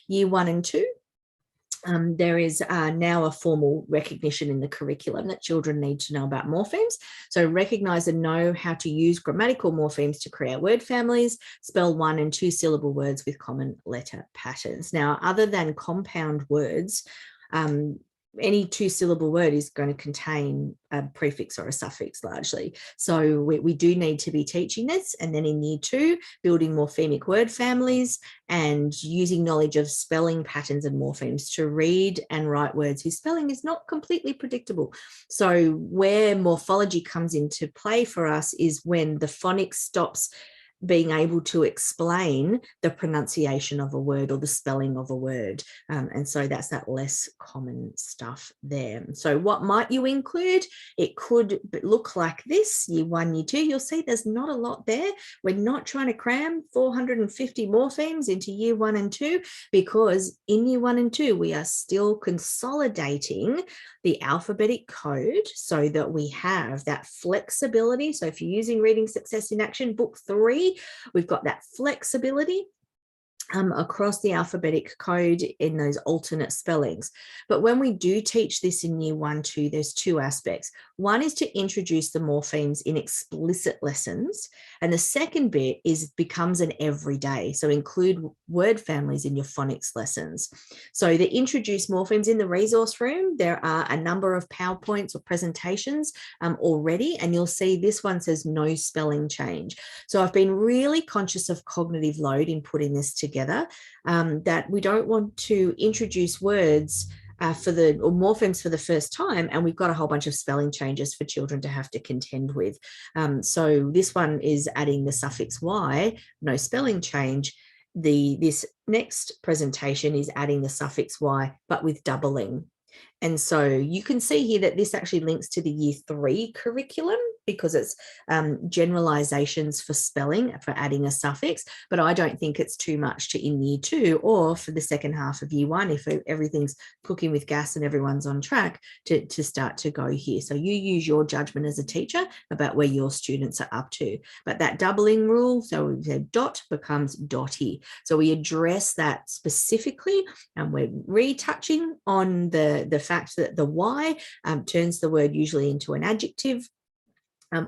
Year 1 and 2. There is now a formal recognition in the curriculum that children need to know about morphemes. So recognize and know how to use grammatical morphemes to create word families, spell 1 and 2 syllable words with common letter patterns. Now, other than compound words, any 2-syllable word is going to contain a prefix or a suffix largely. So we do need to be teaching this. And then in year 2, building morphemic word families and using knowledge of spelling patterns and morphemes to read and write words whose spelling is not completely predictable. So where morphology comes into play for us is when the phonics stops being able to explain the pronunciation of a word or the spelling of a word. And so that's that less common stuff there. So what might you include? It could look like this, year 1, year 2. You'll see there's not a lot there. We're not trying to cram 450 morphemes into year 1 and 2 because in year 1 and 2, we are still consolidating the alphabetic code so that we have that flexibility. So if you're using Reading Success in Action, book 3, we've got that flexibility across the alphabetic code in those alternate spellings. But when we do teach this in year 1, 2, there's 2 aspects. One is to introduce the morphemes in explicit lessons. And the second bit becomes an everyday. So include word families in your phonics lessons. So the introduce morphemes in the resource room, there are a number of PowerPoints or presentations already, and you'll see this one says no spelling change. So I've been really conscious of cognitive load in putting this together, that we don't want to introduce words or morphemes for the first time, and we've got a whole bunch of spelling changes for children to have to contend with. So this one is adding the suffix Y, no spelling change. This next presentation is adding the suffix Y, but with doubling. And so you can see here that this actually links to the year 3 curriculum because it's generalizations for spelling, for adding a suffix, but I don't think it's too much to in year 2 or for the second half of year 1 if everything's cooking with gas and everyone's on track to start to go here. So you use your judgment as a teacher about where your students are up to. But that doubling rule, so we said dot becomes dotty. So we address that specifically, and we're retouching on the fact that the Y turns the word usually into an adjective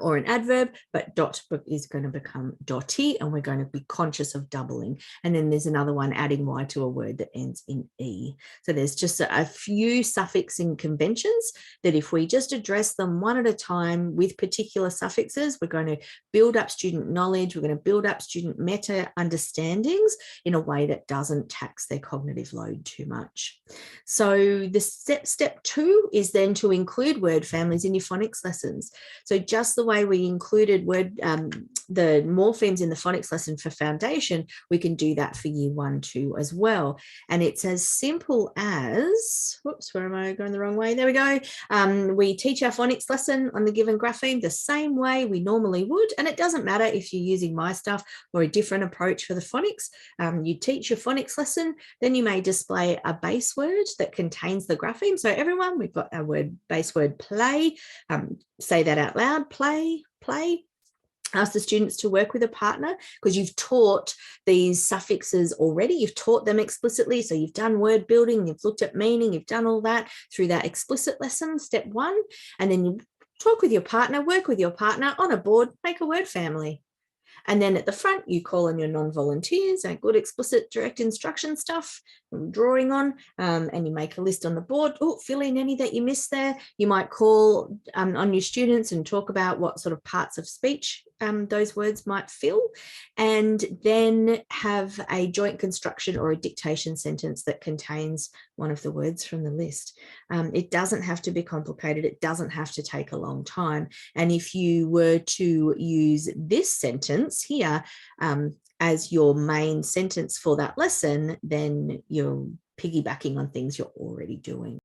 or an adverb, but dot is going to become dotty, and we're going to be conscious of doubling. And then there's another one, adding Y to a word that ends in E. So there's just a few suffixing conventions that if we just address them one at a time with particular suffixes, we're going to build up student knowledge, we're going to build up student meta understandings in a way that doesn't tax their cognitive load too much. So the step 2 is then to include word families in your phonics lessons. So just the way we included the morphemes in the phonics lesson for foundation, we can do that for year 1, 2 as well. And it's as simple as, whoops, where am I going the wrong way? There we go. We teach our phonics lesson on the given grapheme the same way we normally would. And it doesn't matter if you're using my stuff or a different approach for the phonics. You teach your phonics lesson, then you may display a base word that contains the grapheme. So everyone, we've got our base word play. Say that out loud, play, play. Ask the students to work with a partner because you've taught these suffixes already. You've taught them explicitly. So you've done word building, you've looked at meaning, you've done all that through that explicit lesson, step 1. And then you talk with your partner, work with your partner on a board, make a word family. And then at the front, you call on your non-volunteers and good explicit direct instruction stuff, drawing on, and you make a list on the board. Oh, fill in any that you missed there. You might call on your students and talk about what sort of parts of speech those words might fill, and then have a joint construction or a dictation sentence that contains one of the words from the list. It doesn't have to be complicated. It doesn't have to take a long time. And if you were to use this sentence here as your main sentence for that lesson, then you're piggybacking on things you're already doing.